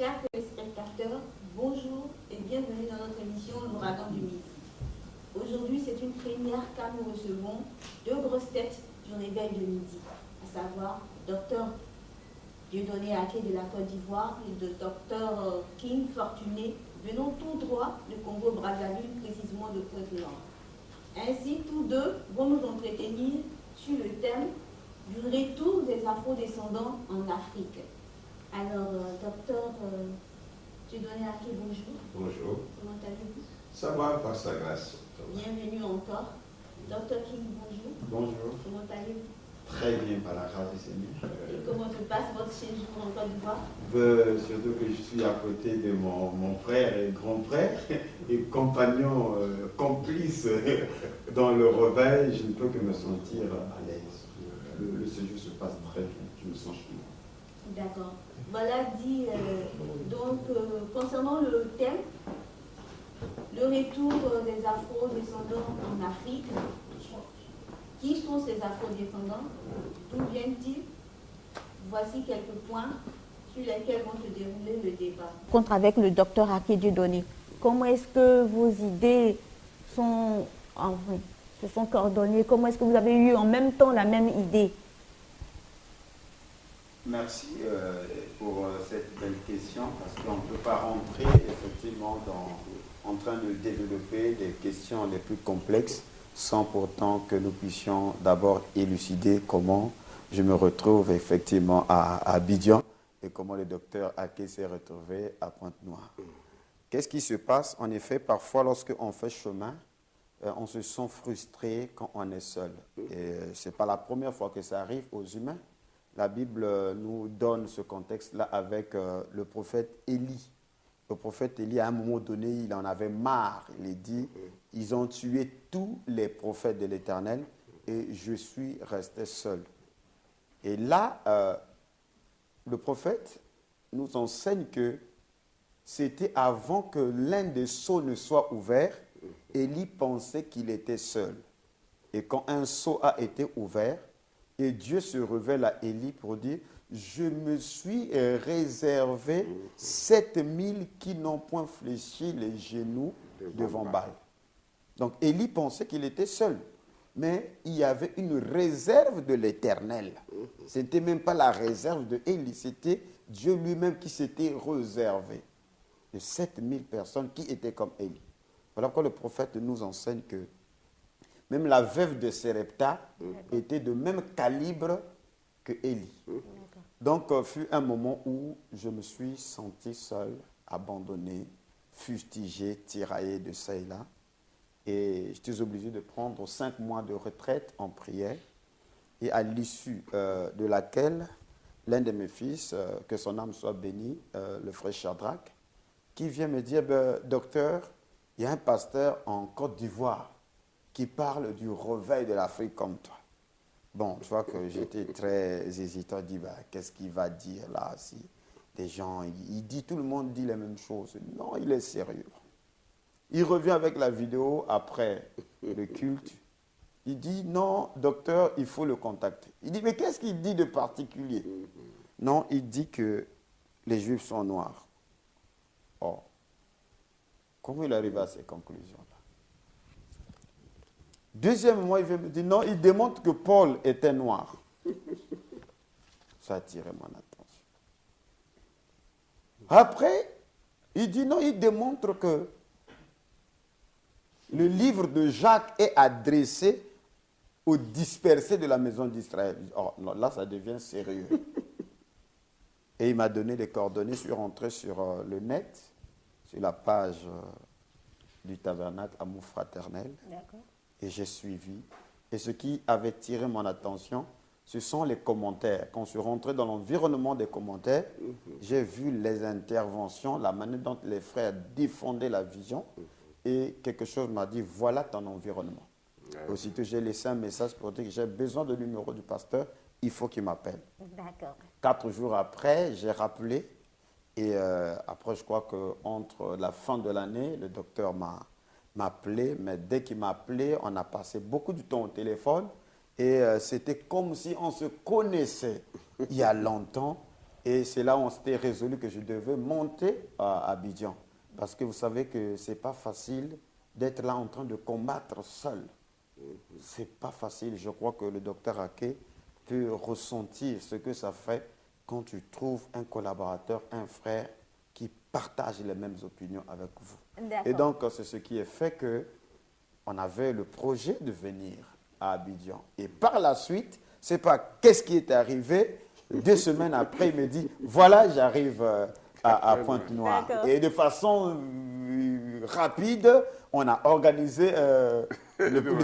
Chers téléspectateurs, bonjour et bienvenue dans notre émission L'Ouragan du Midi. Aujourd'hui, c'est une première car nous recevons deux grosses têtes du réveil de midi, à savoir Dr Dieudonné Aké de la Côte d'Ivoire et le Dr King Fortuné, venant tout droit du Congo-Brazzaville, précisément de Pointe-Noire. Ainsi, tous deux vont nous entretenir sur le thème du retour des afro-descendants en Afrique. Alors, docteur Dieudonné Aké, bonjour. Bonjour. Comment allez-vous? Ça va, par sa grâce. Bienvenue encore. Dr King, bonjour. Bonjour. Comment allez-vous? Très bien, par la grâce du Seigneur. Et comment se passe votre séjour en Côte d'Ivoire? Surtout que je suis à côté de mon frère et grand-frère et compagnon complice dans le réveil, je ne peux que me sentir à l'aise. Le séjour se passe très bien, je me sens chez moi. D'accord. Voilà dit, concernant le thème, le retour des afro-descendants en Afrique. Qui sont ces afro-descendants? D'où viennent-ils? Voici quelques points sur lesquels vont se dérouler le débat. Contre avec le docteur Aké Dieudonné. Comment est-ce que vos idées se sont coordonnées? Comment est-ce que vous avez eu en même temps la même idée? Merci pour cette belle question, parce qu'on ne peut pas rentrer effectivement en train de développer des questions les plus complexes sans pourtant que nous puissions d'abord élucider comment je me retrouve effectivement à Abidjan et comment le docteur Aké s'est retrouvé à Pointe-Noire. Qu'est-ce qui se passe? En effet, parfois lorsqu'on fait chemin, on se sent frustré quand on est seul. Et ce n'est pas la première fois que ça arrive aux humains. La Bible nous donne ce contexte-là avec le prophète Élie. Le prophète Élie, à un moment donné, il en avait marre. Il dit, ils ont tué tous les prophètes de l'Éternel et je suis resté seul. Et là, le prophète nous enseigne que c'était avant que l'un des seaux ne soit ouvert, Élie pensait qu'il était seul. Et quand un seau a été ouvert, et Dieu se révèle à Élie pour dire, je me suis réservé 7000 qui n'ont point fléchi les genoux devant Baal. Donc Élie pensait qu'il était seul. Mais il y avait une réserve de l'Éternel. Ce n'était même pas la réserve de Élie, c'était Dieu lui-même qui s'était réservé de 7000 personnes qui étaient comme Élie. Voilà pourquoi le prophète nous enseigne que même la veuve de Sérepta était de même calibre que Élie. Donc, fut un moment où je me suis senti seul, abandonné, fustigé, tiraillé de ça et là. Et j'étais obligé de prendre 5 mois de retraite en prière. Et à l'issue de laquelle, l'un de mes fils, que son âme soit bénie, le frère Shadrach, qui vient me dire, docteur, il y a un pasteur en Côte d'Ivoire qui parle du réveil de l'Afrique comme toi. Bon, tu vois que j'étais très hésitant, je dis, qu'est-ce qu'il va dire là si des gens, il dit, tout le monde dit les mêmes choses. Non, il est sérieux. Il revient avec la vidéo après le culte. Il dit, non, docteur, il faut le contacter. Il dit, mais qu'est-ce qu'il dit de particulier? Non, il dit que les Juifs sont noirs. Oh, comment il arrive à ces conclusions-là? Deuxièmement, il me dit, non, il démontre que Paul était noir. Ça a attiré mon attention. Après, il dit, non, il démontre que le livre de Jacques est adressé aux dispersés de la maison d'Israël. Oh, non, là, ça devient sérieux. Et il m'a donné les coordonnées. Je suis rentré sur le net, sur la page du tabernacle Amour fraternel. D'accord. Et j'ai suivi. Et ce qui avait tiré mon attention, ce sont les commentaires. Quand je suis rentré dans l'environnement des commentaires, j'ai vu les interventions, la manière dont les frères défendaient la vision. Et quelque chose m'a dit, voilà ton environnement. Aussitôt, j'ai laissé un message pour dire que j'ai besoin du numéro du pasteur, il faut qu'il m'appelle. D'accord. 4 jours après, j'ai rappelé. Et après, je crois qu'entre la fin de l'année, le docteur m'a appelé. Mais dès qu'il m'a appelé, on a passé beaucoup de temps au téléphone. Et c'était comme si on se connaissait il y a longtemps. Et c'est là où on s'était résolu que je devais monter à Abidjan. Parce que vous savez que ce n'est pas facile d'être là en train de combattre seul. Ce n'est pas facile. Je crois que le docteur Ake peut ressentir ce que ça fait quand tu trouves un collaborateur, un frère qui partage les mêmes opinions avec vous. Et donc, c'est ce qui est fait qu'on avait le projet de venir à Abidjan. Et par la suite, c'est pas qu'est-ce qui est arrivé. 2 semaines après, il me dit, voilà, j'arrive à Pointe-Noire. Et de façon rapide, on a organisé,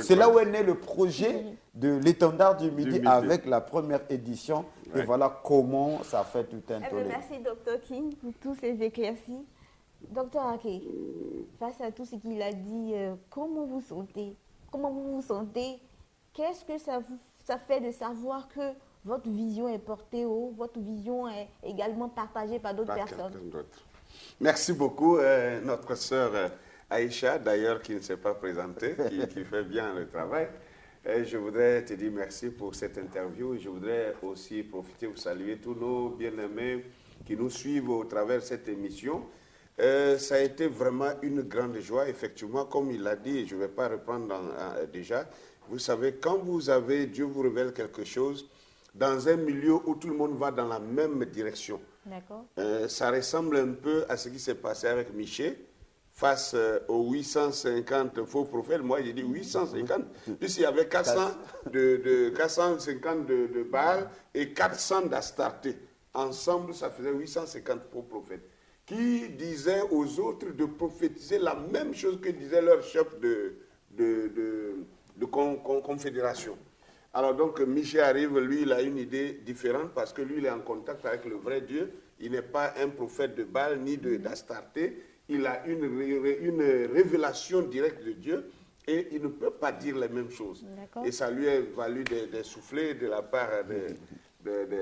c'est là où est né le projet de l'étendard du Midi avec la première édition. Et voilà comment ça fait tout un tollé. Merci, Dr. King, pour tous ces éclaircies. Dr. Ake, face à tout ce qu'il a dit, comment vous sentez? Comment vous vous sentez? Qu'est-ce que ça fait de savoir que votre vision est portée haut, votre vision est également partagée par d'autres personnes? Merci beaucoup, notre sœur Aïcha, d'ailleurs, qui ne s'est pas présentée, qui fait bien le travail. Je voudrais te dire merci pour cette interview. Je voudrais aussi profiter pour saluer tous nos bien-aimés qui nous suivent au travers de cette émission. Ça a été vraiment une grande joie, effectivement, comme il l'a dit, et je ne vais pas reprendre déjà. Vous savez, quand Dieu vous révèle quelque chose, dans un milieu où tout le monde va dans la même direction. Ça ressemble un peu à ce qui s'est passé avec Michée face aux 850 faux prophètes. Moi, j'ai dit 850, puisqu'il y avait 450 de Baal et 400 d'Astarté. Ensemble, ça faisait 850 faux prophètes qui disaient aux autres de prophétiser la même chose que disait leur chef de confédération. Alors donc, Michée arrive, lui, il a une idée différente parce que lui, il est en contact avec le vrai Dieu. Il n'est pas un prophète de Baal ni d'Astarté. Il a une révélation directe de Dieu et il ne peut pas dire les mêmes choses. Et ça lui a valu des soufflets de la part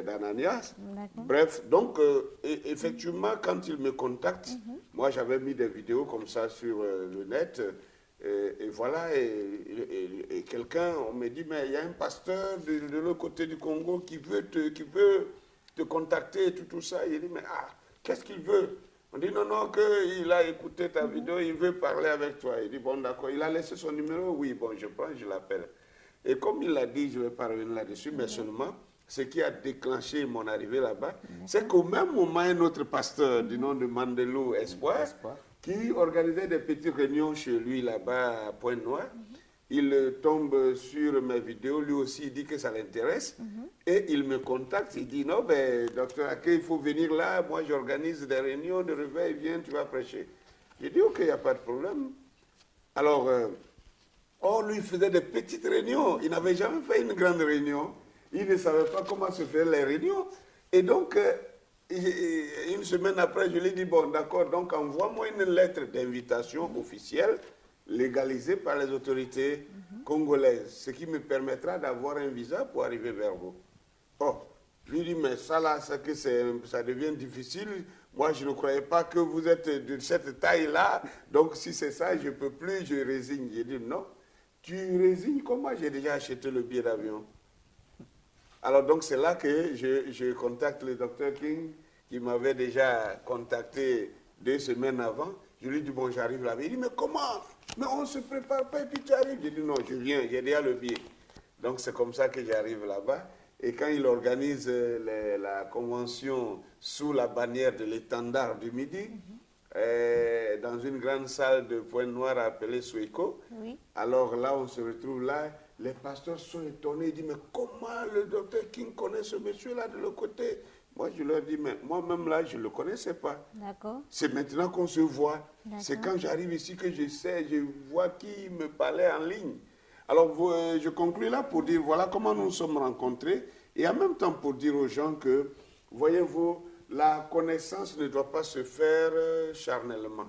d'Ananias. Bref, donc, effectivement, quand il me contacte, moi, j'avais mis des vidéos comme ça sur le net. Et voilà, et quelqu'un, on me dit, mais il y a un pasteur de l'autre côté du Congo qui veut te contacter et tout ça. Il dit, mais qu'est-ce qu'il veut? On dit, non, qu'il a écouté ta vidéo, il veut parler avec toi. Il dit, bon, d'accord, il a laissé son numéro, oui, bon, je prends, je l'appelle. Et comme il l'a dit, je ne vais pas revenir là-dessus, mais seulement, ce qui a déclenché mon arrivée là-bas, c'est qu'au même moment, un autre pasteur du nom de Mandelo Espoir, qui organisait des petites réunions chez lui là-bas à Pointe-Noire. Il tombe sur mes vidéos, lui aussi il dit que ça l'intéresse, et il me contacte, il dit non, ben, docteur Ake, il faut venir là, moi j'organise des réunions de réveil, viens, tu vas prêcher. J'ai dit ok, il n'y a pas de problème. Alors, lui faisait des petites réunions, il n'avait jamais fait une grande réunion, il ne savait pas comment se faire les réunions, et donc, une semaine après, je lui ai dit, bon, d'accord, donc envoie-moi une lettre d'invitation officielle légalisée par les autorités congolaises, ce qui me permettra d'avoir un visa pour arriver vers vous. Oh, je lui ai dit, mais ça là, ça devient difficile. Moi, je ne croyais pas que vous êtes de cette taille-là, donc si c'est ça, je ne peux plus, je résigne. J'ai dit, non, tu résignes, comment j'ai déjà acheté le billet d'avion? Alors donc c'est là que je contacte le docteur King qui m'avait déjà contacté 2 semaines avant. Je lui dis bon, j'arrive là-bas. Il dit mais comment? Mais on ne se prépare pas et puis tu arrives. J'ai dit non, je viens, j'ai déjà le billet. Donc c'est comme ça que j'arrive là-bas. Et quand il organise la convention sous la bannière de l'étendard du Midi, dans une grande salle de Pointe-Noire appelée Sueco, alors là on se retrouve là. Les pasteurs sont étonnés, ils disent, mais comment le docteur King connaît ce monsieur-là de l'autre côté? Moi, je leur dis, mais moi-même là, je ne le connaissais pas. C'est maintenant qu'on se voit. C'est quand j'arrive ici que je vois qui me parlait en ligne. Alors, je conclue là pour dire, voilà comment nous nous sommes rencontrés. Et en même temps pour dire aux gens que, voyez-vous, la connaissance ne doit pas se faire charnellement.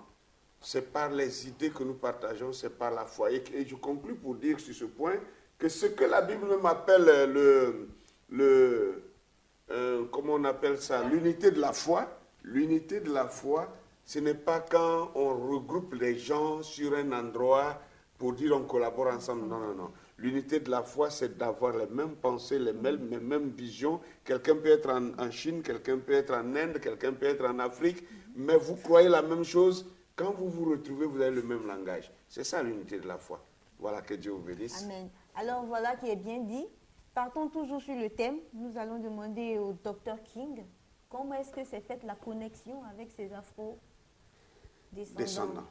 C'est par les idées que nous partageons, c'est par la foi. Et je conclue pour dire sur ce point que ce que la Bible m'appelle comment on appelle ça, l'unité de la foi, ce n'est pas quand on regroupe les gens sur un endroit pour dire on collabore ensemble. Non. L'unité de la foi, c'est d'avoir les mêmes pensées, les mêmes visions. Quelqu'un peut être en Chine, quelqu'un peut être en Inde, quelqu'un peut être en Afrique, mais vous croyez la même chose. Quand vous vous retrouvez, vous avez le même langage. C'est ça l'unité de la foi. Voilà, que Dieu vous bénisse. Amen. Alors voilà qui est bien dit. Partons toujours sur le thème. Nous allons demander au docteur King comment est-ce que s'est faite la connexion avec ces afro-descendants.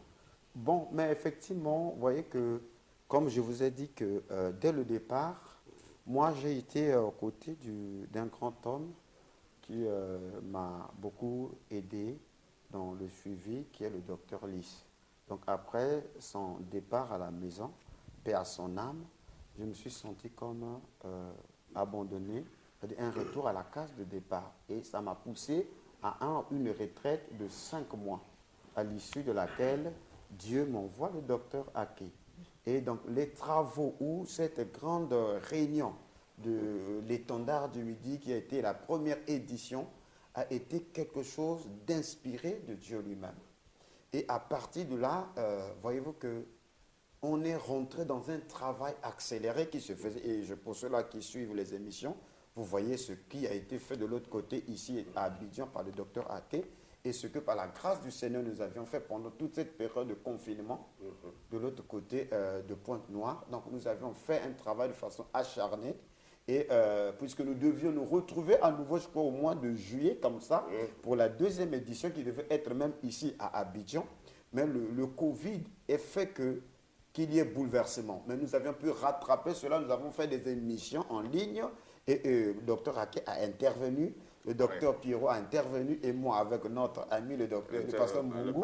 Bon, mais effectivement, vous voyez que, comme je vous ai dit que dès le départ, moi j'ai été aux côtés d'un grand homme qui m'a beaucoup aidé dans le suivi, qui est le docteur Lys. Donc après son départ à la maison, paix à son âme, je me suis senti comme abandonné, c'est-à-dire un retour à la case de départ. Et ça m'a poussé à une retraite de 5 mois, à l'issue de laquelle Dieu m'envoie le docteur Ake. Et donc les travaux ou cette grande réunion de l'étendard du Midi, qui a été la première édition, a été quelque chose d'inspiré de Dieu lui-même. Et à partir de là, voyez-vous que on est rentré dans un travail accéléré qui se faisait. Et pour ceux-là qui suivent les émissions, vous voyez ce qui a été fait de l'autre côté ici à Abidjan par le docteur Ake et ce que par la grâce du Seigneur nous avions fait pendant toute cette période de confinement de l'autre côté de Pointe-Noire. Donc nous avions fait un travail de façon acharnée. Et puisque nous devions nous retrouver à nouveau, je crois, au mois de juillet, comme ça, pour la deuxième édition qui devait être même ici à Abidjan. Mais le Covid a fait qu'il y ait bouleversement. Mais nous avions pu rattraper cela. Nous avons fait des émissions en ligne et le docteur Ake a intervenu, le docteur Pierrot a intervenu et moi avec notre ami le pasteur Mbungu,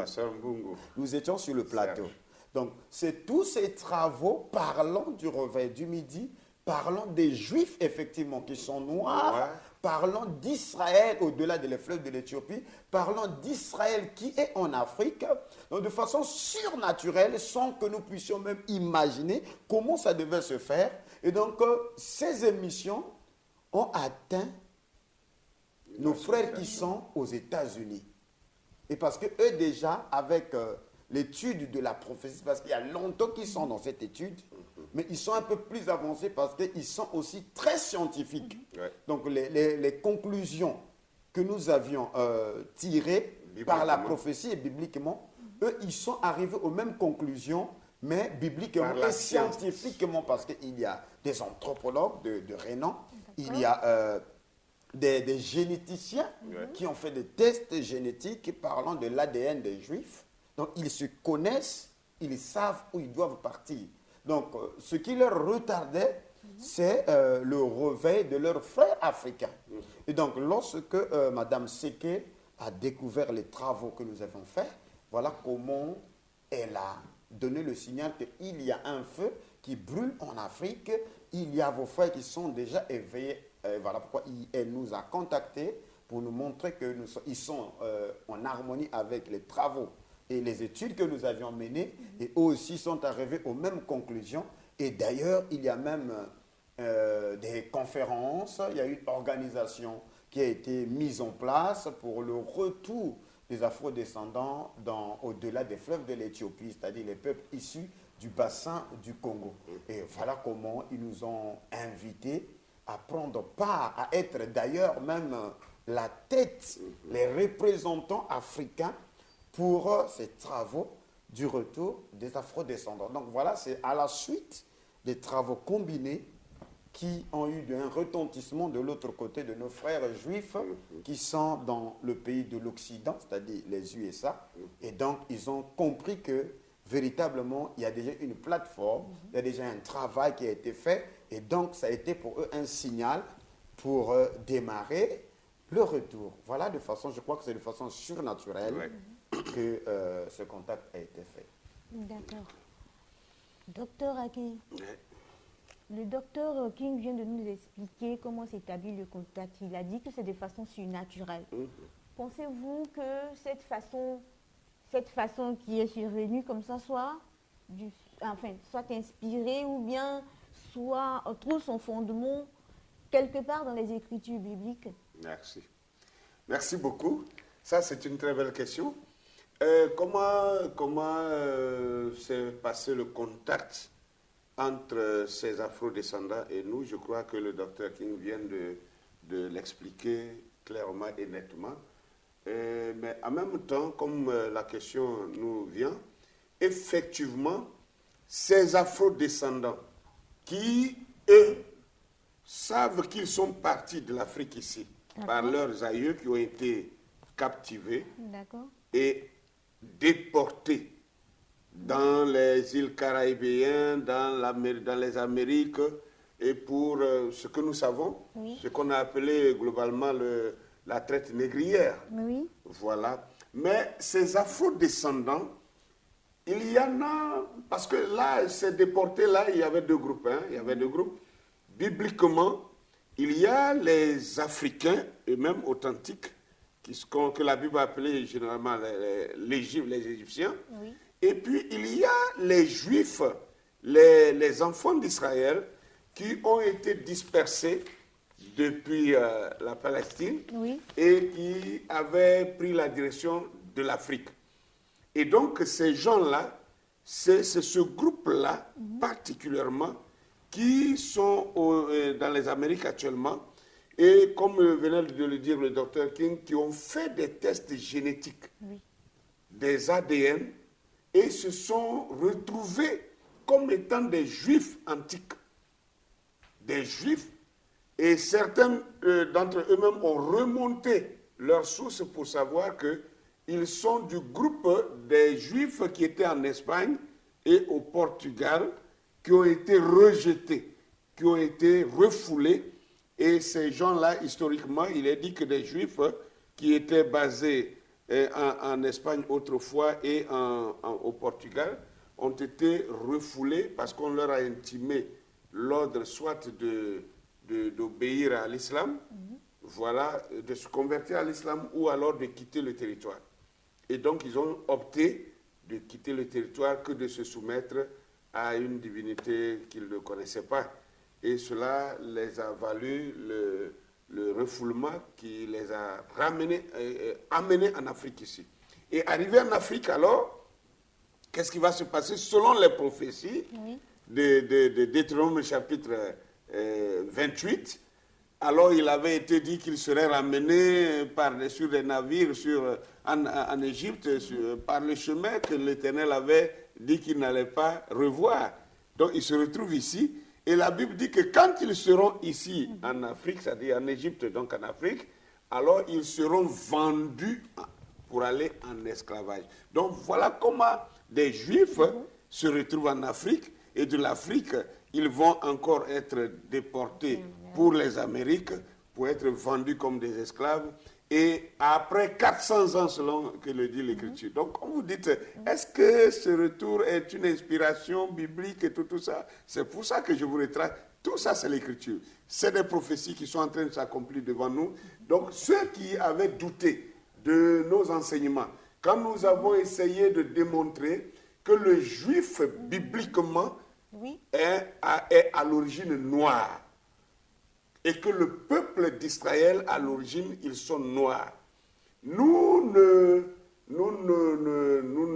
nous étions sur le plateau. Donc, c'est tous ces travaux parlant du réveil du Midi, parlant des Juifs, effectivement, qui sont noirs, parlant d'Israël au-delà des fleuves de l'Éthiopie, parlant d'Israël qui est en Afrique, donc de façon surnaturelle, sans que nous puissions même imaginer comment ça devait se faire. Et donc, ces émissions ont atteint nos frères qui sont aux États-Unis. Et parce que eux déjà, avec l'étude de la prophétie, parce qu'il y a longtemps qu'ils sont dans cette étude, mais ils sont un peu plus avancés parce qu'ils sont aussi très scientifiques. Donc les conclusions que nous avions tirées par la prophétie et bibliquement, eux, ils sont arrivés aux mêmes conclusions, mais bibliquement et scientifiquement, parce qu'il y a des anthropologues de renom, il y a des généticiens qui ont fait des tests génétiques parlant de l'ADN des Juifs. Donc, ils se connaissent, ils savent où ils doivent partir. Donc, ce qui leur retardait, c'est le réveil de leurs frères africains. Et donc, lorsque Mme Seke a découvert les travaux que nous avons faits, voilà comment elle a donné le signal qu'il y a un feu qui brûle en Afrique. Il y a vos frères qui sont déjà éveillés. Voilà pourquoi elle nous a contactés pour nous montrer qu'ils sont en harmonie avec les travaux et les études que nous avions menées, et eux aussi sont arrivés aux mêmes conclusions. Et d'ailleurs, il y a même des conférences, il y a une organisation qui a été mise en place pour le retour des afro-descendants au-delà des fleuves de l'Éthiopie, c'est-à-dire les peuples issus du bassin du Congo. Et voilà comment ils nous ont invités à prendre part, à être d'ailleurs même la tête, les représentants africains pour ces travaux du retour des afro-descendants. Donc voilà, c'est à la suite des travaux combinés qui ont eu un retentissement de l'autre côté de nos frères juifs qui sont dans le pays de l'Occident, c'est-à-dire les USA. Et donc, ils ont compris que véritablement, il y a déjà une plateforme, il y a déjà un travail qui a été fait. Et donc, ça a été pour eux un signal pour démarrer le retour. Voilà, je crois que c'est de façon surnaturelle que ce contact a été fait. D'accord. Docteur Ake, le docteur King vient de nous expliquer comment s'établit le contact. Il a dit que c'est de façon surnaturelle. Pensez-vous que cette façon qui est survenue comme ça soit inspirée ou bien trouve son fondement quelque part dans les Écritures bibliques? Merci. Merci beaucoup. Ça, c'est une très belle question. Comment s'est passé le contact entre ces afro-descendants et nous. Je crois que le docteur King vient de l'expliquer clairement et nettement. Mais en même temps, comme la question nous vient, effectivement, ces afro-descendants qui, eux, savent qu'ils sont partis de l'Afrique ici par leurs aïeux qui ont été captivés et déportés dans les îles caribéennes, dans les Amériques, et pour ce que nous savons, ce qu'on a appelé globalement la traite négrière. Oui. Voilà. Mais ces afro-descendants, il y en a, parce que là, ces déportés-là, il y avait deux groupes. Il y avait deux groupes. Bibliquement, il y a les Africains, eux-mêmes authentiques, que la Bible appelait généralement les Égyptiens. Oui. Et puis, il y a les Juifs, les enfants d'Israël, qui ont été dispersés depuis la Palestine et qui avaient pris la direction de l'Afrique. Et donc, ces gens-là, c'est ce groupe-là particulièrement qui sont dans les Amériques actuellement et, comme venait de le dire le docteur King, qui ont fait des tests génétiques, des ADN, et se sont retrouvés comme étant des Juifs antiques. Des Juifs, et certains d'entre eux-mêmes ont remonté leurs sources pour savoir qu'ils sont du groupe des Juifs qui étaient en Espagne et au Portugal, qui ont été rejetés, qui ont été refoulés. Et ces gens-là, historiquement, il est dit que des Juifs qui étaient basés en Espagne autrefois et au Portugal ont été refoulés parce qu'on leur a intimé l'ordre soit d'obéir à l'islam, voilà, de se convertir à l'islam ou alors de quitter le territoire. Et donc ils ont opté de quitter le territoire que de se soumettre à une divinité qu'ils ne connaissaient pas. Et cela les a valu le refoulement qui les a amenés en Afrique ici. Et arrivé en Afrique alors, qu'est-ce qui va se passer selon les prophéties de Deutéronome chapitre 28? Alors il avait été dit qu'il serait ramené sur des navires en Égypte par le chemin que l'Éternel avait dit qu'il n'allait pas revoir. Donc il se retrouve ici. Et la Bible dit que quand ils seront ici en Afrique, c'est-à-dire en Égypte, donc en Afrique, alors ils seront vendus pour aller en esclavage. Donc voilà comment des Juifs se retrouvent en Afrique, et de l'Afrique, ils vont encore être déportés pour les Amériques, pour être vendus comme des esclaves, et après 400 ans, selon que le dit l'Écriture. Donc, quand vous dites, est-ce que ce retour est une inspiration biblique et tout ça? C'est pour ça que je vous retrace. Tout ça, c'est l'Écriture. C'est des prophéties qui sont en train de s'accomplir devant nous. Donc, ceux qui avaient douté de nos enseignements, quand nous avons essayé de démontrer que le juif, bibliquement, est à l'origine noire, et que le peuple d'Israël, à l'origine, ils sont noirs. Nous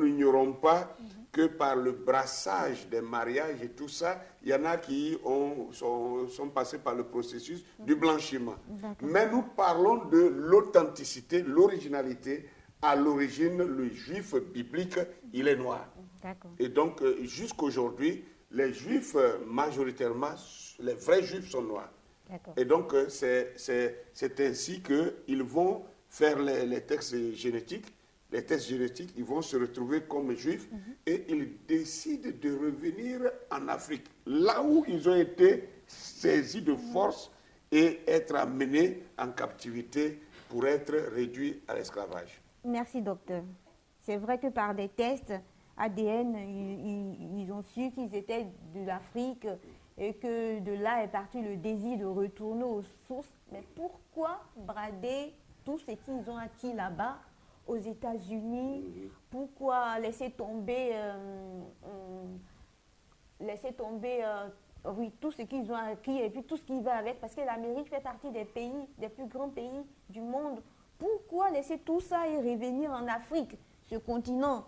n'ignorons pas que par le brassage des mariages et tout ça, il y en a qui sont passés par le processus du blanchiment. Mais nous parlons de l'authenticité, l'originalité. À l'origine, le juif biblique, il est noir. Et donc, jusqu'aujourd'hui, les juifs, majoritairement, les vrais juifs sont noirs. Et donc, c'est ainsi qu'ils vont faire les tests génétiques. Les tests génétiques, ils vont se retrouver comme juifs et ils décident de revenir en Afrique, là où ils ont été saisis de force et être amenés en captivité pour être réduits à l'esclavage. Merci, docteur. C'est vrai que par des tests ADN, ils ont su qu'ils étaient de l'Afrique et que de là est parti le désir de retourner aux sources. Mais pourquoi brader tout ce qu'ils ont acquis là-bas aux États-Unis? Pourquoi laisser tomber, tout ce qu'ils ont acquis et puis tout ce qui va avec? Parce que l'Amérique fait partie des plus grands pays du monde. Pourquoi laisser tout ça et revenir en Afrique, ce continent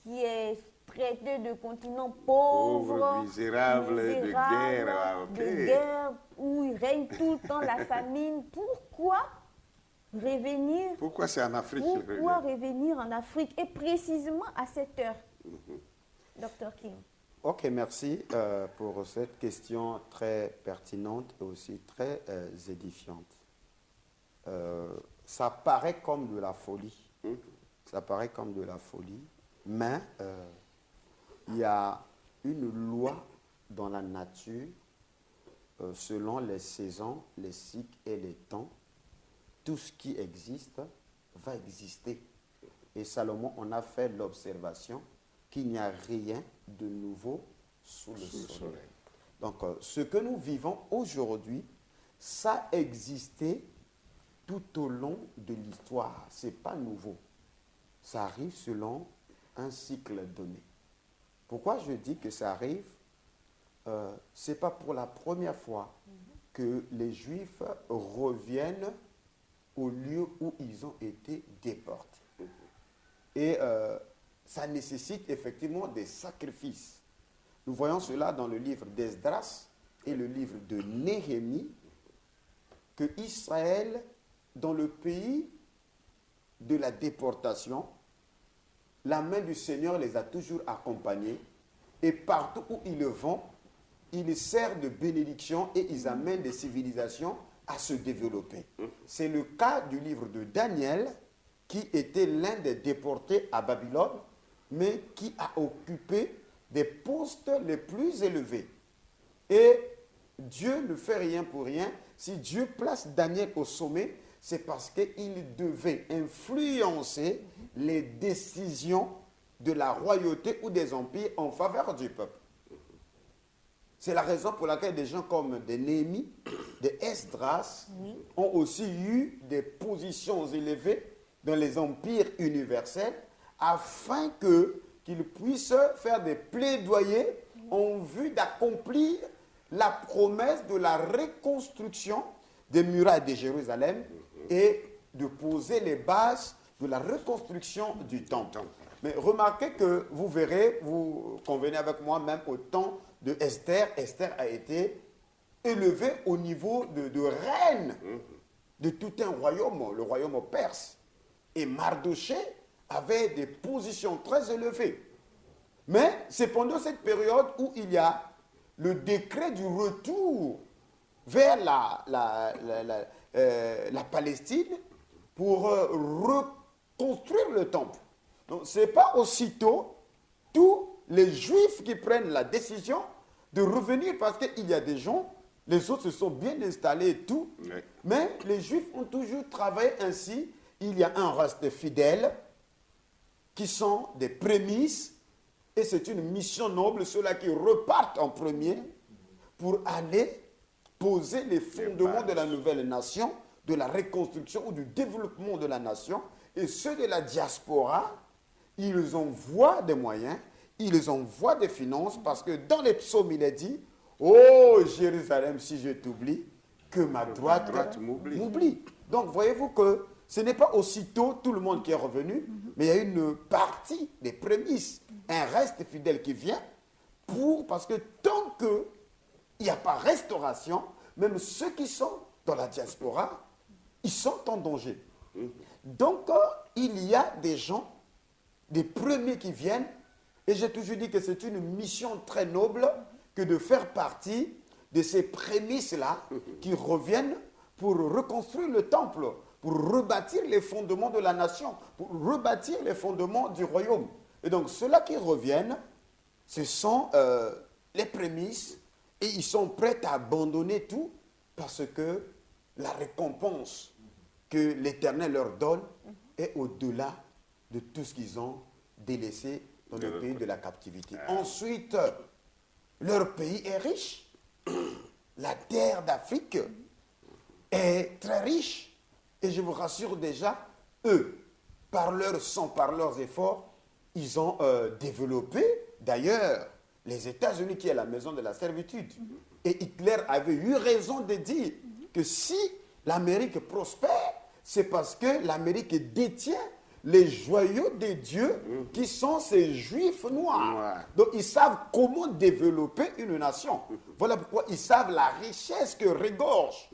qui est traiter de continent Pauvre, pauvre, misérable, de guerre. Ah, ok. de guerre, où il règne tout le temps la famine. Pourquoi revenir Pourquoi c'est en Afrique qu'il Pourquoi revient? revenir en Afrique et précisément à cette heure, Dr. King? Ok, merci pour cette question très pertinente et aussi très édifiante. Ça paraît comme de la folie. Ça paraît comme de la folie, mais il y a une loi dans la nature, selon les saisons, les cycles et les temps. Tout ce qui existe va exister. Et Salomon en a fait l'observation qu'il n'y a rien de nouveau sous le soleil. Donc, ce que nous vivons aujourd'hui, ça existait tout au long de l'histoire. Ce n'est pas nouveau. Ça arrive selon un cycle donné. Pourquoi je dis que ça arrive? Ce n'est pas pour la première fois que les Juifs reviennent au lieu où ils ont été déportés. Et ça nécessite effectivement des sacrifices. Nous voyons cela dans le livre d'Esdras et le livre de Néhémie, que Israël, dans le pays de la déportation, la main du Seigneur les a toujours accompagnés, et partout où ils vont, ils servent de bénédiction et ils amènent des civilisations à se développer. C'est le cas du livre de Daniel, qui était l'un des déportés à Babylone, mais qui a occupé des postes les plus élevés. Et Dieu ne fait rien pour rien. Si Dieu place Daniel au sommet, c'est parce qu'il devait influencer les décisions de la royauté ou des empires en faveur du peuple. C'est la raison pour laquelle des gens comme des Néhémie, des Esdras, ont aussi eu des positions élevées dans les empires universels, afin qu'ils puissent faire des plaidoyers en vue d'accomplir la promesse de la reconstruction des murailles de Jérusalem et de poser les bases de la reconstruction du temple. Mais remarquez que vous verrez, vous convenez avec moi, même au temps de Esther, Esther a été élevée au niveau de reine de tout un royaume, le royaume perse. Et Mardoché avait des positions très élevées. Mais c'est pendant cette période où il y a le décret du retour vers la Palestine pour reconstruire le temple. Donc ce n'est pas aussitôt tous les Juifs qui prennent la décision de revenir, parce qu'il y a des gens, les autres se sont bien installés et tout, mais les Juifs ont toujours travaillé ainsi. Il y a un reste fidèle qui sont des prémices, et c'est une mission noble, ceux-là qui repartent en premier pour aller poser les fondements de la nouvelle nation, de la reconstruction ou du développement de la nation. Et ceux de la diaspora, ils envoient des moyens, ils envoient des finances, parce que dans les psaumes, il est dit « Oh Jérusalem, si je t'oublie, que ma droite m'oublie. » Donc voyez-vous que ce n'est pas aussitôt tout le monde qui est revenu, mais il y a une partie des prémices, un reste fidèle qui vient, parce que tant qu'il n'y a pas restauration, même ceux qui sont dans la diaspora, ils sont en danger. Donc, il y a des gens, des premiers qui viennent, et j'ai toujours dit que c'est une mission très noble que de faire partie de ces prémices-là qui reviennent pour reconstruire le temple, pour rebâtir les fondements de la nation, pour rebâtir les fondements du royaume. Et donc, ceux-là qui reviennent, ce sont les prémices, et ils sont prêts à abandonner tout, parce que la récompense que l'Éternel leur donne est au-delà de tout ce qu'ils ont délaissé dans le pays de la captivité. Ensuite, leur pays est riche. La terre d'Afrique est très riche. Et je vous rassure déjà, eux, par leur sang, par leurs efforts, ils ont développé, d'ailleurs, les États-Unis qui est la maison de la servitude. Et Hitler avait eu raison de dire que si l'Amérique prospère, c'est parce que l'Amérique détient les joyaux de Dieu qui sont ces juifs noirs. Donc ils savent comment développer une nation. Voilà pourquoi ils savent la richesse que regorge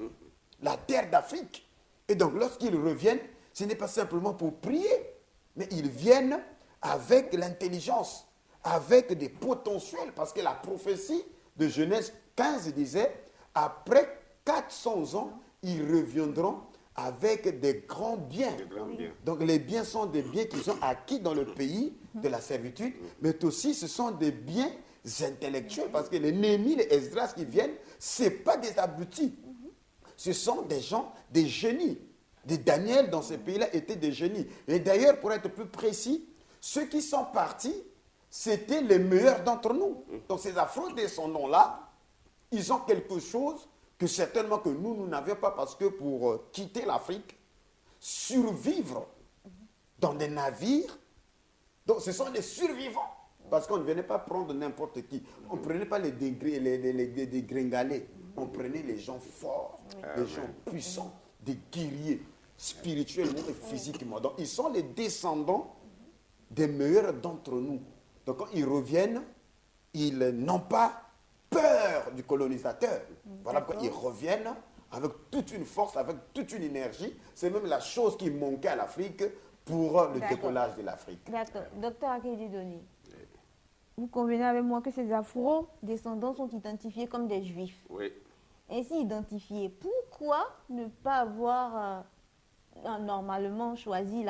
la terre d'Afrique. Et donc lorsqu'ils reviennent, ce n'est pas simplement pour prier, mais ils viennent avec l'intelligence, avec des potentiels, parce que la prophétie de Genèse 15 disait, après 400 ans, ils reviendront avec des grands biens. Donc les biens sont des biens qu'ils ont acquis dans le pays de la servitude, mais aussi ce sont des biens intellectuels, parce que les Néhémie, les Esdras qui viennent, ce n'est pas des abrutis. Ce sont des gens, des génies. Des Daniel dans ces pays-là étaient des génies. Et d'ailleurs, pour être plus précis, ceux qui sont partis, c'était les meilleurs d'entre nous. Donc ces afro-descendants-là, ils ont quelque chose que certainement que nous n'avions pas, parce que pour quitter l'Afrique, survivre dans des navires, donc ce sont des survivants. Parce qu'on ne venait pas prendre n'importe qui. On ne prenait pas les dégringalés. On prenait les gens forts, les gens puissants, des guerriers, spirituellement et physiquement. Donc, ils sont les descendants des meilleurs d'entre nous. Donc, quand ils reviennent, ils n'ont pas peur du colonisateur. Voilà pourquoi ils reviennent avec toute une force, avec toute une énergie. C'est même la chose qui manquait à l'Afrique pour le décollage de l'Afrique. D'accord. Docteur Akedidoni, vous convenez avec moi que ces afro-descendants sont identifiés comme des juifs. Oui. Ainsi identifiés, pourquoi ne pas avoir normalement choisi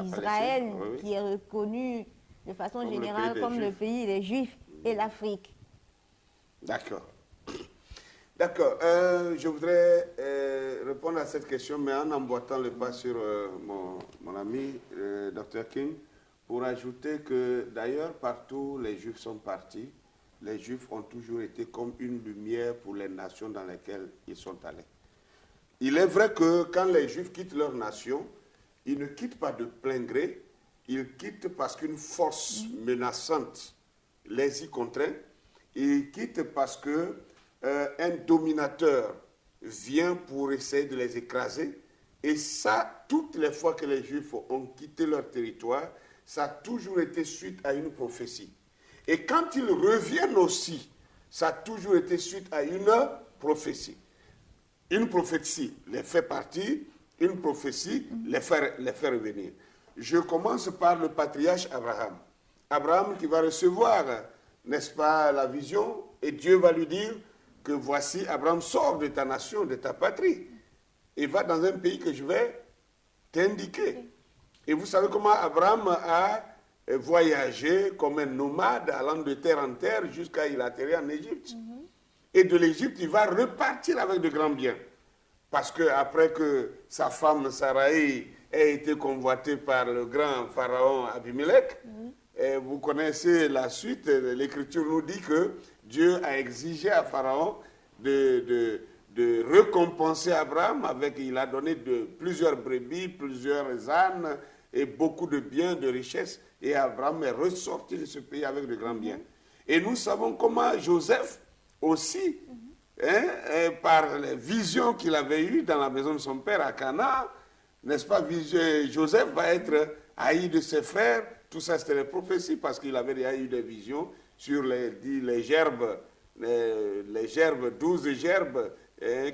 Israël, qui est reconnu de façon comme générale comme le pays des Juifs, et l'Afrique? D'accord. D'accord. Je voudrais répondre à cette question, mais en emboîtant le pas sur mon ami, Dr. King, pour ajouter que d'ailleurs, partout, les Juifs sont partis. Les Juifs ont toujours été comme une lumière pour les nations dans lesquelles ils sont allés. Il est vrai que quand les Juifs quittent leur nation, ils ne quittent pas de plein gré, ils quittent parce qu'une force menaçante les y contraint, ils quittent parce que un dominateur vient pour essayer de les écraser, et ça, toutes les fois que les Juifs ont quitté leur territoire, ça a toujours été suite à une prophétie. Et quand ils reviennent aussi, ça a toujours été suite à une prophétie. Une prophétie les fait partir, une prophétie les fait revenir. Je commence par le patriarche Abraham. Abraham qui va recevoir, n'est-ce pas, la vision, et Dieu va lui dire que voici, Abraham, sort de ta nation, de ta patrie, et va dans un pays que je vais t'indiquer. Et vous savez comment Abraham a voyagé comme un nomade allant de terre en terre jusqu'à il atterrit en Égypte. Et de l'Égypte, il va repartir avec de grands biens. Parce qu'après que sa femme Saraï ait été convoitée par le grand pharaon Abimelech, et vous connaissez la suite, l'Écriture nous dit que Dieu a exigé à Pharaon de récompenser Abraham il a donné plusieurs brebis, plusieurs ânes et beaucoup de biens, de richesses. Et Abraham est ressorti de ce pays avec de grands biens. Et nous savons comment Joseph aussi, par les visions qu'il avait eues dans la maison de son père à Cana, n'est-ce pas, Joseph va être haï de ses frères. Tout ça, c'était les prophéties, parce qu'il avait déjà eu des visions sur les gerbes, 12 gerbes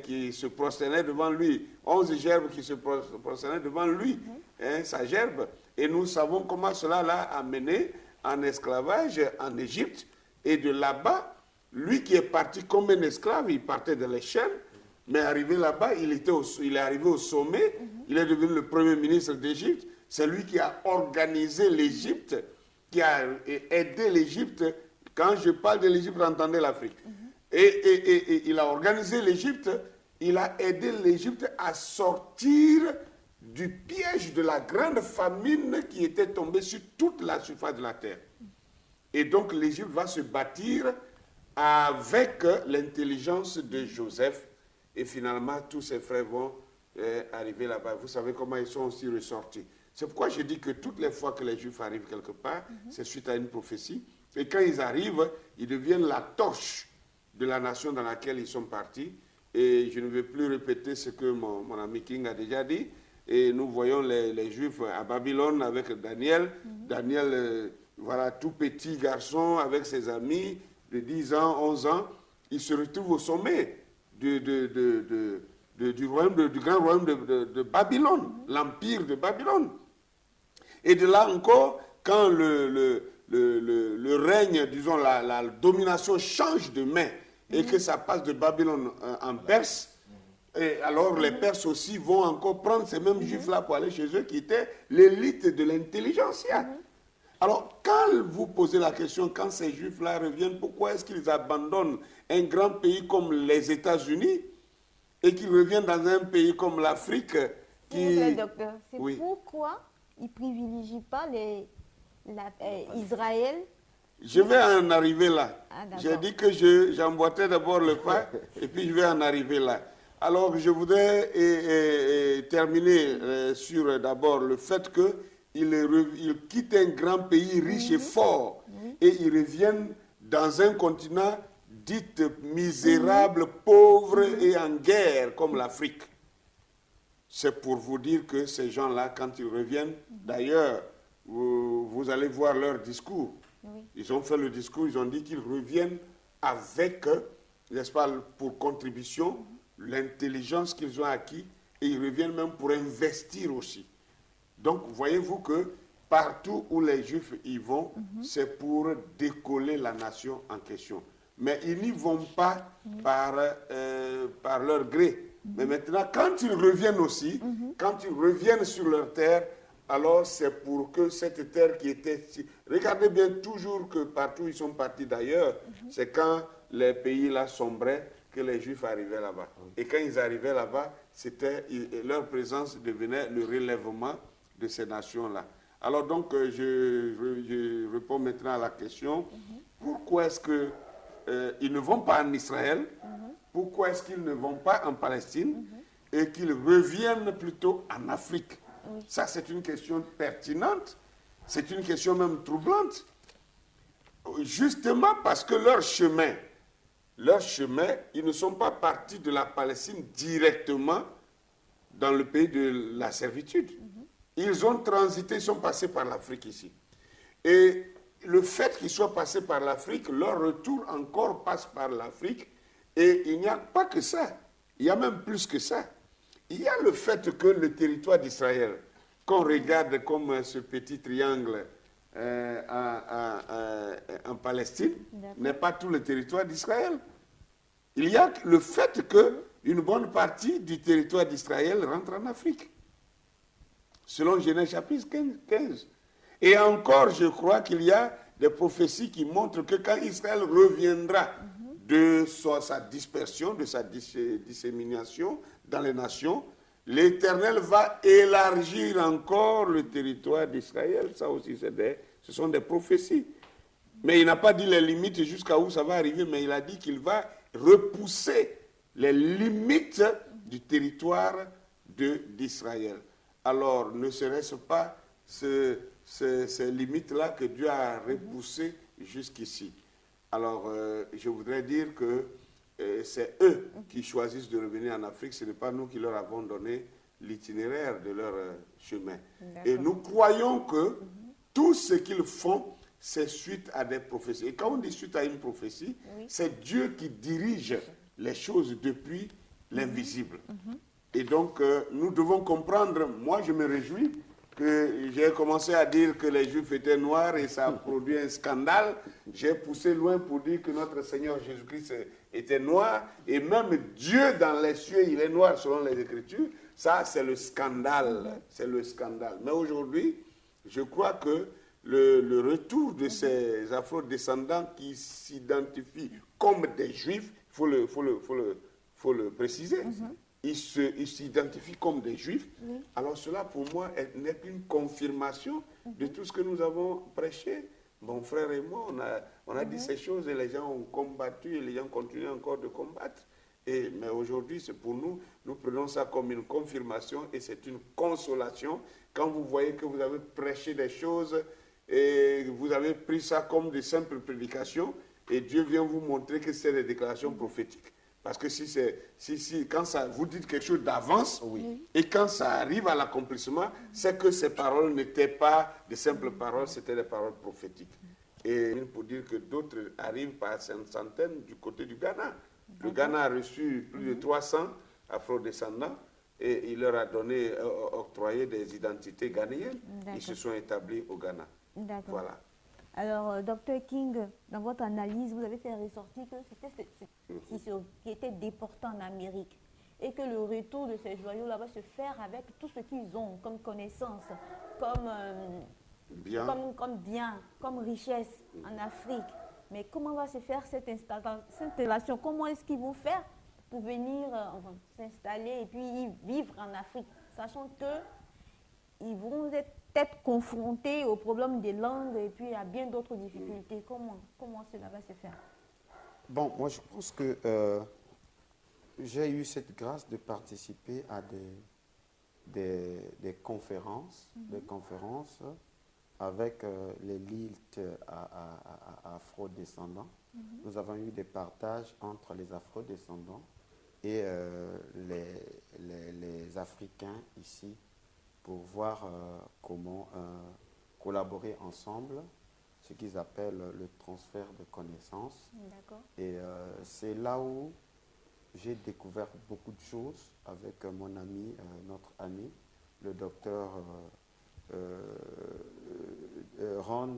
qui se prosternaient devant lui, 11 gerbes qui se prosternaient devant lui, sa gerbe. Et nous savons comment cela l'a amené en esclavage en Égypte. Et de là-bas, lui qui est parti comme un esclave, il partait dans les chaînes, mais arrivé là-bas, il est arrivé au sommet, il est devenu le premier ministre d'Égypte. C'est lui qui a organisé l'Égypte, qui a aidé l'Égypte. Quand je parle de l'Égypte, entendez l'Afrique. Et il a organisé l'Égypte, il a aidé l'Égypte à sortir du piège de la grande famine qui était tombée sur toute la surface de la terre. Et donc l'Égypte va se bâtir avec l'intelligence de Joseph. Et finalement, tous ses frères vont arriver là-bas. Vous savez comment ils sont aussi ressortis. C'est pourquoi je dis que toutes les fois que les Juifs arrivent quelque part, c'est suite à une prophétie. Et quand ils arrivent, ils deviennent la torche de la nation dans laquelle ils sont partis. Et je ne vais plus répéter ce que mon ami King a déjà dit. Et nous voyons les Juifs à Babylone avec Daniel. Daniel, voilà, tout petit garçon avec ses amis de 10 ans, 11 ans. Il se retrouve au sommet du grand royaume de Babylone, l'empire de Babylone. Et de là encore, quand le règne, disons, la domination change de main et que ça passe de Babylone en Perse, et alors les Perses aussi vont encore prendre ces mêmes Juifs-là pour aller chez eux, qui étaient l'élite de l'intelligentsia. Alors, quand vous posez la question, quand ces Juifs-là reviennent, pourquoi est-ce qu'ils abandonnent un grand pays comme les États-Unis et qu'ils reviennent dans un pays comme l'Afrique qui... Docteur, c'est Oui. pourquoi ils ne privilégient pas Israël? Je vais en arriver là. Ah, d'accord. J'ai dit que j'emboîtais d'abord le pas et puis je vais en arriver là. Alors, je voudrais terminer sur d'abord le fait qu'ils quittent un grand pays riche et fort et ils reviennent dans un continent dit misérable, pauvre et en guerre comme l'Afrique. C'est pour vous dire que ces gens-là, quand ils reviennent, d'ailleurs, vous allez voir leur discours. Oui. Ils ont fait le discours, ils ont dit qu'ils reviennent avec, n'est-ce pas, pour contribution, l'intelligence qu'ils ont acquis, et ils reviennent même pour investir aussi. Donc, voyez-vous que partout où les Juifs y vont, c'est pour décoller la nation en question. Mais ils n'y vont pas par leur gré. Mais maintenant, quand ils reviennent aussi, quand ils reviennent sur leur terre, alors c'est pour que cette terre qui était... Regardez bien toujours que partout où ils sont partis d'ailleurs, c'est quand les pays là sombraient que les Juifs arrivaient là-bas. Et quand ils arrivaient là-bas, leur présence devenait le relèvement de ces nations-là. Alors donc, je réponds maintenant à la question, pourquoi est-ce qu'ils ne vont pas en Israël? Pourquoi est-ce qu'ils ne vont pas en Palestine et qu'ils reviennent plutôt en Afrique? Ça, c'est une question pertinente. C'est une question même troublante. Justement parce que leur chemin, ils ne sont pas partis de la Palestine directement dans le pays de la servitude. Ils ont transité, ils sont passés par l'Afrique ici. Et le fait qu'ils soient passés par l'Afrique, leur retour encore passe par l'Afrique. Et il n'y a pas que ça. Il y a même plus que ça. Il y a le fait que le territoire d'Israël, qu'on regarde comme ce petit triangle en Palestine, n'est pas tout le territoire d'Israël. Il y a le fait qu'une bonne partie du territoire d'Israël rentre en Afrique, selon Genèse chapitre 15. Et encore, je crois qu'il y a des prophéties qui montrent que quand Israël reviendra de sa dispersion, de sa dissémination dans les nations, l'Éternel va élargir encore le territoire d'Israël. Ça aussi, ce sont des prophéties. Mais il n'a pas dit les limites jusqu'à où ça va arriver, mais il a dit qu'il va repousser les limites du territoire d'Israël. Alors, ne serait-ce pas ces limites-là que Dieu a repoussées jusqu'ici? Alors, je voudrais dire que c'est eux qui choisissent de revenir en Afrique. Ce n'est pas nous qui leur avons donné l'itinéraire de leur chemin. Et nous croyons que tout ce qu'ils font, c'est suite à des prophéties. Et quand on dit suite à une prophétie, c'est Dieu qui dirige les choses depuis l'invisible. Et donc, nous devons comprendre, moi je me réjouis que j'ai commencé à dire que les Juifs étaient noirs et ça a produit un scandale. J'ai poussé loin pour dire que notre Seigneur Jésus-Christ était noir. Et même Dieu dans les cieux, il est noir selon les Écritures. Ça, c'est le scandale. C'est le scandale. Mais aujourd'hui, je crois que le retour de ces afro-descendants qui s'identifient comme des Juifs, il faut le préciser, ils s'identifient comme des Juifs. Alors cela, pour moi, n'est qu'une confirmation de tout ce que nous avons prêché. Mon frère et moi, on a dit ces choses et les gens ont combattu et les gens continuent encore de combattre. Mais aujourd'hui, c'est pour nous, nous prenons ça comme une confirmation et c'est une consolation. Quand vous voyez que vous avez prêché des choses et vous avez pris ça comme des simples prédications et Dieu vient vous montrer que c'est des déclarations prophétiques. Parce que quand ça, vous dites quelque chose d'avance, Oui. et quand ça arrive à l'accomplissement, c'est que ces paroles n'étaient pas de simples paroles, c'était des paroles prophétiques. Et pour dire que d'autres arrivent par centaines du côté du Ghana. Le Ghana a reçu plus de 300 afro-descendants et il leur a octroyé des identités ghanéennes. D'accord. Ils se sont établis au Ghana. D'accord. Voilà. Alors, Dr King, dans votre analyse, vous avez fait ressortir que c'était qui était déporté en Amérique et que le retour de ces joyaux-là va se faire avec tout ce qu'ils ont comme connaissance, comme Bien. comme bien, comme richesse en Afrique. Mais comment va se faire cette installation? Comment est-ce qu'ils vont faire pour venir s'installer et puis vivre en Afrique, sachant qu'ils vont être confrontés aux problèmes des langues et puis à bien d'autres difficultés. Comment cela va se faire? Bon, moi je pense que j'ai eu cette grâce de participer à des conférences, avec l'élite afro-descendants. Nous avons eu des partages entre les afro-descendants et les Africains ici pour voir comment collaborer ensemble, ce qu'ils appellent le transfert de connaissances. D'accord. Et c'est là où j'ai découvert beaucoup de choses avec mon ami, notre ami, le docteur Ron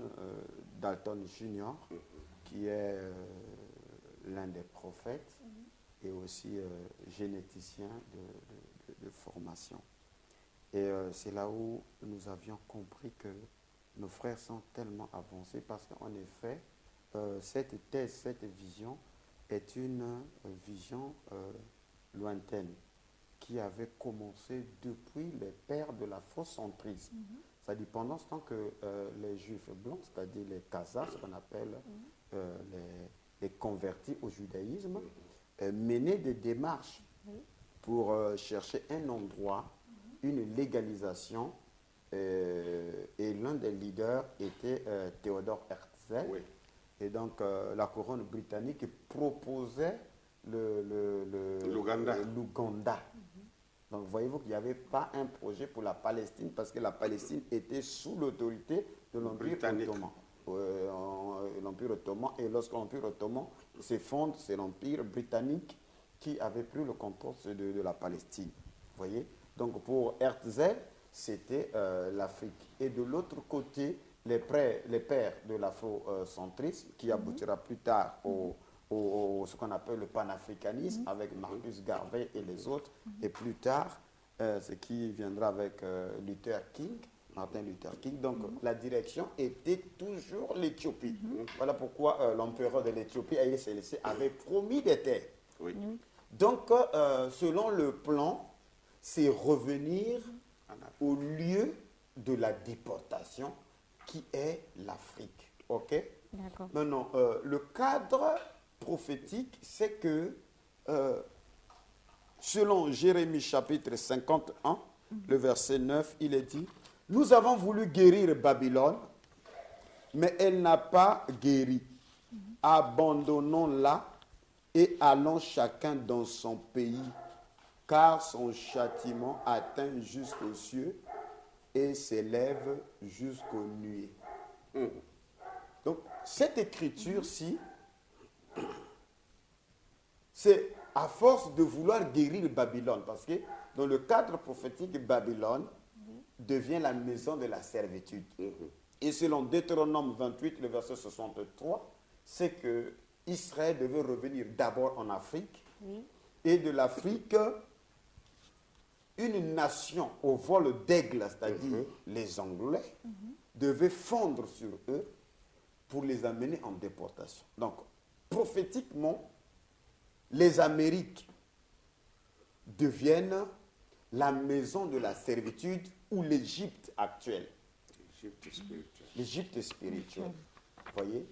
Dalton Jr., qui est l'un des prophètes et aussi généticien de formation. Et c'est là où nous avions compris que nos frères sont tellement avancés parce qu'en effet, cette thèse, cette vision est une vision lointaine qui avait commencé depuis les pères de l'afrocentrisme. C'est-à-dire pendant ce temps que les juifs blancs, c'est-à-dire les Khazars, ce qu'on appelle les convertis au judaïsme, menaient des démarches pour chercher un endroit, une légalisation, et l'un des leaders était Théodore Herzl. Oui. Et donc la couronne britannique proposait l'Ouganda. l'Ouganda. Donc voyez-vous qu'il n'y avait pas un projet pour la Palestine parce que la Palestine était sous l'autorité de l'Empire ottoman. L'Empire ottoman, et lorsque l'Empire ottoman s'effondre, c'est l'Empire britannique qui avait pris le contrôle de la Palestine. Voyez. Donc pour Herzl, c'était l'Afrique. Et de l'autre côté, les pères de l'afrocentrisme, qui aboutira plus tard ce qu'on appelle le panafricanisme, avec Marcus Garvey et les autres, et plus tard, ce qui viendra avec Martin Luther King. Donc la direction était toujours l'Éthiopie. Voilà pourquoi l'empereur de l'Éthiopie, Haïlé Sélassié, avait promis des terres. Oui. Donc, selon le plan, c'est revenir au lieu de la déportation qui est l'Afrique. OK? D'accord. Maintenant, le cadre prophétique, c'est que selon Jérémie chapitre 51, le verset 9, il est dit, « Nous avons voulu guérir Babylone, mais elle n'a pas guéri. Abandonnons-la et allons chacun dans son pays, car son châtiment atteint jusqu'aux cieux et s'élève jusqu'aux nuées. » Donc, cette écriture-ci, c'est à force de vouloir guérir Babylone, parce que dans le cadre prophétique, Babylone devient la maison de la servitude. Et selon Deutéronome 28, le verset 63, c'est que Israël devait revenir d'abord en Afrique, et de l'Afrique, une nation au vol d'aigle, c'est-à-dire les Anglais, devait fondre sur eux pour les amener en déportation. Donc, prophétiquement, les Amériques deviennent la maison de la servitude ou l'Égypte actuelle. L'Égypte spirituelle. L'Égypte spirituelle. Voyez?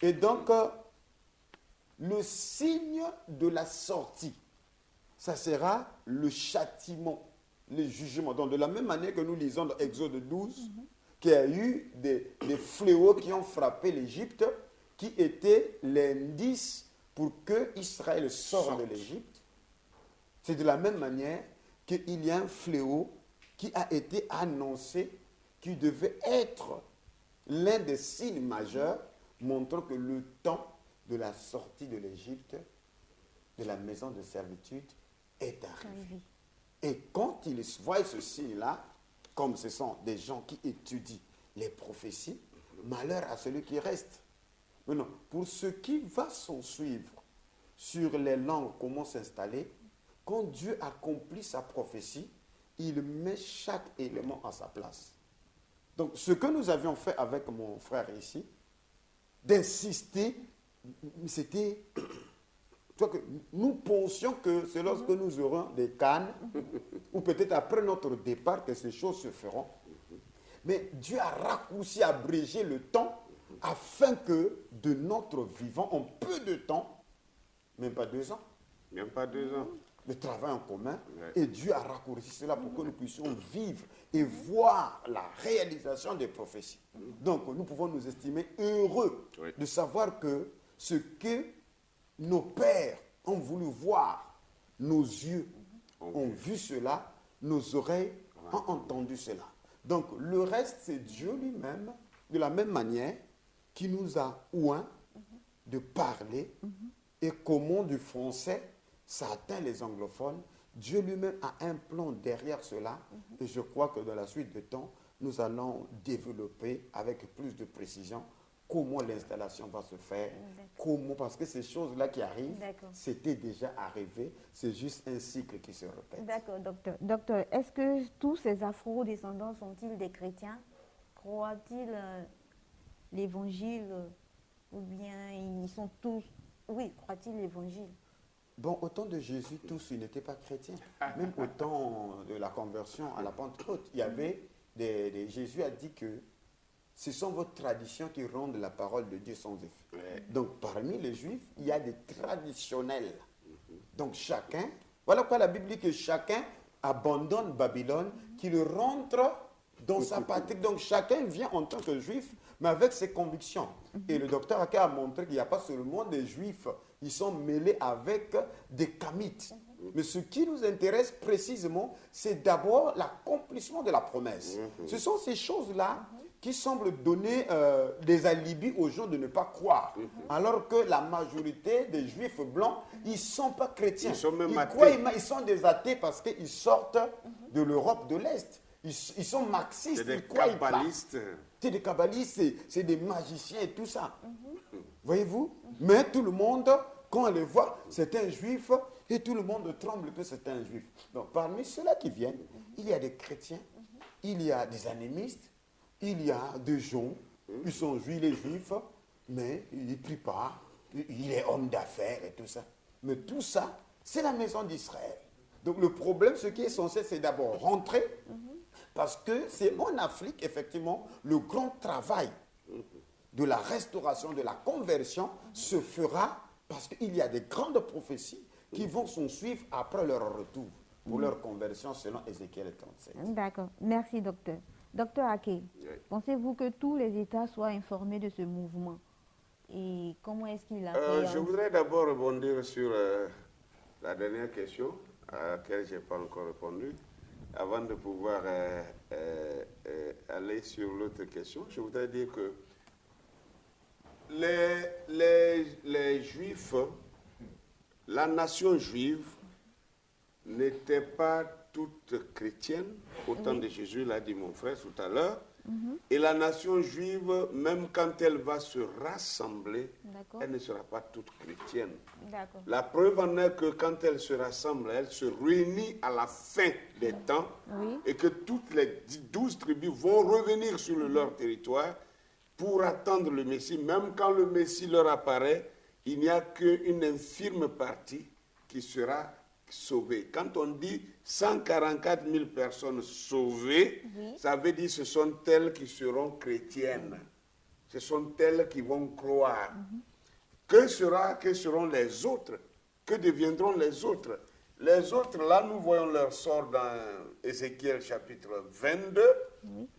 Et donc, le signe de la sortie, ça sera le châtiment, le jugement. Donc, de la même manière que nous lisons dans Exode 12, qu'il y a eu des fléaux qui ont frappé l'Égypte, qui étaient l'indice pour que Israël sorte de l'Égypte, c'est de la même manière qu'il y a un fléau qui a été annoncé, qui devait être l'un des signes majeurs montrant que le temps de la sortie de l'Égypte, de la maison de servitude, est arrivé. Et quand ils voient ce signe-là, comme ce sont des gens qui étudient les prophéties, malheur à celui qui reste. Maintenant, pour ce qui va s'en suivre sur les langues, comment s'installer, quand Dieu accomplit sa prophétie, il met chaque élément à sa place. Donc, ce que nous avions fait avec mon frère ici, d'insister, c'était... que nous pensions que c'est lorsque nous aurons des cannes, ou peut-être après notre départ, que ces choses se feront. Mais Dieu a raccourci, abrégé le temps, afin que de notre vivant, en peu de temps, même pas 2 ans, Même pas 2 ans. de travail en commun, Ouais. et Dieu a raccourci cela pour que nous puissions vivre et voir la réalisation des prophéties. Donc, nous pouvons nous estimer heureux Oui. de savoir que ce que nos pères ont voulu voir, nos yeux ont vu cela, nos oreilles ont entendu cela. Donc, le reste, c'est Dieu lui-même, de la même manière, qui nous a oint de parler, et comment du français, ça atteint les anglophones. Dieu lui-même a un plan derrière cela, et je crois que dans la suite du temps, nous allons développer avec plus de précision comment l'installation va se faire, comment, parce que ces choses-là qui arrivent, D'accord. c'était déjà arrivé, c'est juste un cycle qui se répète. D'accord, docteur. Docteur, est-ce que tous ces afro-descendants sont-ils des chrétiens? Croient-ils l'évangile ou bien ils sont tous... Oui, croient-ils l'évangile? Bon, au temps de Jésus, tous, ils n'étaient pas chrétiens. Même au temps de la conversion à la Pentecôte, il y avait Jésus a dit que ce sont vos traditions qui rendent la parole de Dieu sans effet. Ouais. Donc, parmi les Juifs, il y a des traditionnels. Donc, chacun, voilà pourquoi la Bible dit que chacun abandonne Babylone, qu'il rentre dans sa patrie. Donc, chacun vient en tant que Juif, mais avec ses convictions. Et le docteur Aka a montré qu'il n'y a pas seulement des Juifs, ils sont mêlés avec des Kamites. Mais ce qui nous intéresse précisément, c'est d'abord l'accomplissement de la promesse. Ce sont ces choses-là qui semblent donner des alibis aux gens de ne pas croire. Alors que la majorité des Juifs blancs, ils ne sont pas chrétiens. Ils sont même athées. croient, ils sont des athées parce qu'ils sortent de l'Europe de l'Est. Ils sont marxistes, C'est des ils croient pas. kabbalistes. C'est des kabbalistes, c'est des magiciens et tout ça. Voyez-vous? Mais tout le monde, quand on les voit, c'est un juif et tout le monde tremble que c'est un juif. Donc parmi ceux-là qui viennent, il y a des chrétiens, il y a des animistes, il y a des gens, ils sont juifs, les juifs, mais ils ne prient pas, il est homme d'affaires et tout ça. Mais tout ça, c'est la maison d'Israël. Donc le problème, ce qui est censé, c'est d'abord rentrer, parce que c'est en Afrique, effectivement, le grand travail de la restauration, de la conversion se fera parce qu'il y a des grandes prophéties qui vont s'en suivre après leur retour pour leur conversion selon Ézéchiel 37. D'accord. Merci, docteur. Docteur Ake, pensez-vous que tous les États soient informés de ce mouvement? Et comment est-ce qu'il a fait Je voudrais d'abord rebondir sur la dernière question à laquelle je n'ai pas encore répondu. Avant de pouvoir aller sur l'autre question, je voudrais dire que les Juifs, la nation juive n'était pas toute chrétienne, au temps de Jésus, l'a dit mon frère tout à l'heure. Et la nation juive, même quand elle va se rassembler, D'accord. elle ne sera pas toute chrétienne. D'accord. La preuve en est que quand elle se rassemble, elle se réunit à la fin des temps Oui. et que toutes les 12 tribus vont revenir sur leur territoire pour attendre le Messie. Même quand le Messie leur apparaît, il n'y a qu'une infime partie qui sera sauvée. Quand on dit 144 000 personnes sauvées, ça veut dire que ce sont elles qui seront chrétiennes. Ce sont elles qui vont croire. Que seront les autres? Que deviendront les autres? Les autres, là, nous voyons leur sort dans Ézéchiel chapitre 22,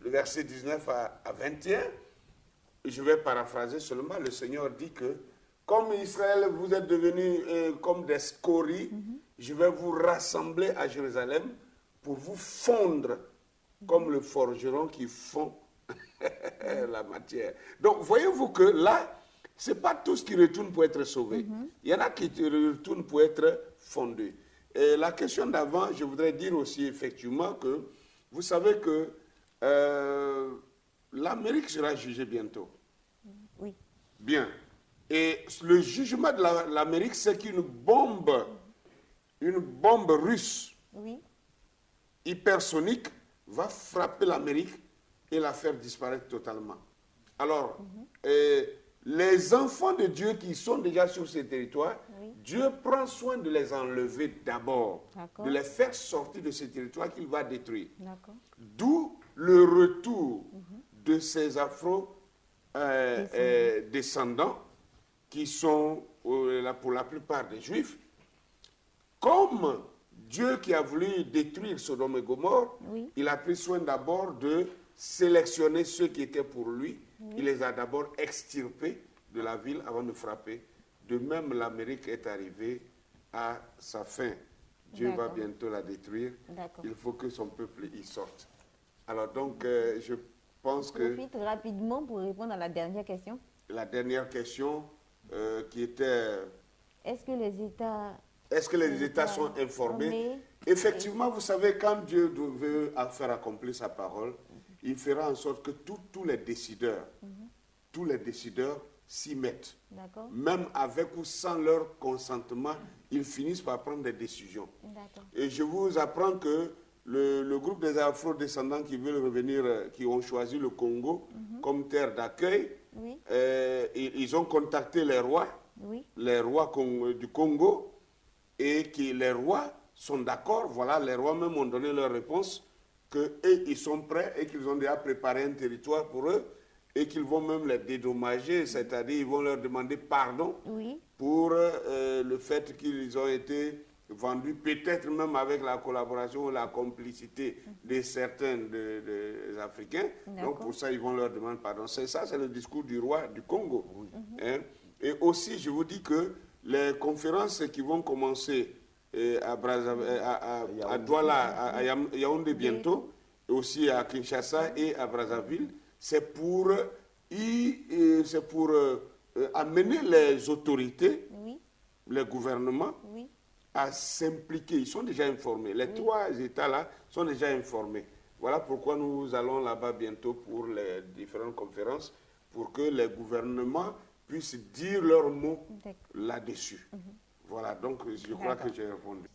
le verset 19 à 21. Je vais paraphraser seulement. Le Seigneur dit que comme Israël, vous êtes devenus comme des scories, je vais vous rassembler à Jérusalem pour vous fondre comme le forgeron qui fond la matière. Donc, voyez-vous que là, ce n'est pas tous qui retournent pour être sauvés. Il y en a qui retournent pour être fondés. Et la question d'avant, je voudrais dire aussi effectivement que vous savez que l'Amérique sera jugée bientôt. Oui. Bien. Et le jugement de l'Amérique, c'est qu'une bombe russe Oui. hypersonique va frapper l'Amérique et la faire disparaître totalement. Alors, les enfants de Dieu qui sont déjà sur ces territoires, Dieu prend soin de les enlever d'abord, de les faire sortir de ces territoires qu'il va détruire. D'où le retour de ces afro-descendants qui sont pour la plupart des Juifs. Comme Dieu qui a voulu détruire Sodome et Gomorrhe, il a pris soin d'abord de sélectionner ceux qui étaient pour lui. Il les a d'abord extirpés de la ville avant de frapper. De même, l'Amérique est arrivée à sa fin. Dieu va bientôt la détruire. Il faut que son peuple y sorte. Alors donc, je pense que... Profite rapidement pour répondre à la dernière question. La dernière question qui était... Est-ce que les États... Est-ce que les États sont informés? Effectivement, vous savez, quand Dieu veut faire accomplir sa parole, il fera en sorte que tous les décideurs s'y mettent. Même avec ou sans leur consentement, ils finissent par prendre des décisions. Et je vous apprends que le groupe des afro-descendants qui veulent revenir, qui ont choisi le Congo comme terre d'accueil, ils ont contacté les rois du Congo, et que les rois sont d'accord. Voilà, les rois même ont donné leur réponse, qu'eux, ils sont prêts et qu'ils ont déjà préparé un territoire pour eux et qu'ils vont même les dédommager, c'est-à-dire ils vont leur demander pardon pour le fait qu'ils ont été vendus, peut-être même avec la collaboration ou la complicité de certains des Africains. Donc pour ça, ils vont leur demander pardon. C'est ça, c'est le discours du roi du Congo. Hein? Et aussi, je vous dis que les conférences qui vont commencer à Douala, à Yaoundé bientôt, et aussi à Kinshasa et à Brazzaville, c'est pour amener les autorités, les gouvernements, à s'impliquer. Ils sont déjà informés. Les trois États-là sont déjà informés. Voilà pourquoi nous allons là-bas bientôt pour les différentes conférences, pour que les gouvernements puissent dire leurs mots là-dessus. Voilà, donc je crois que j'ai répondu.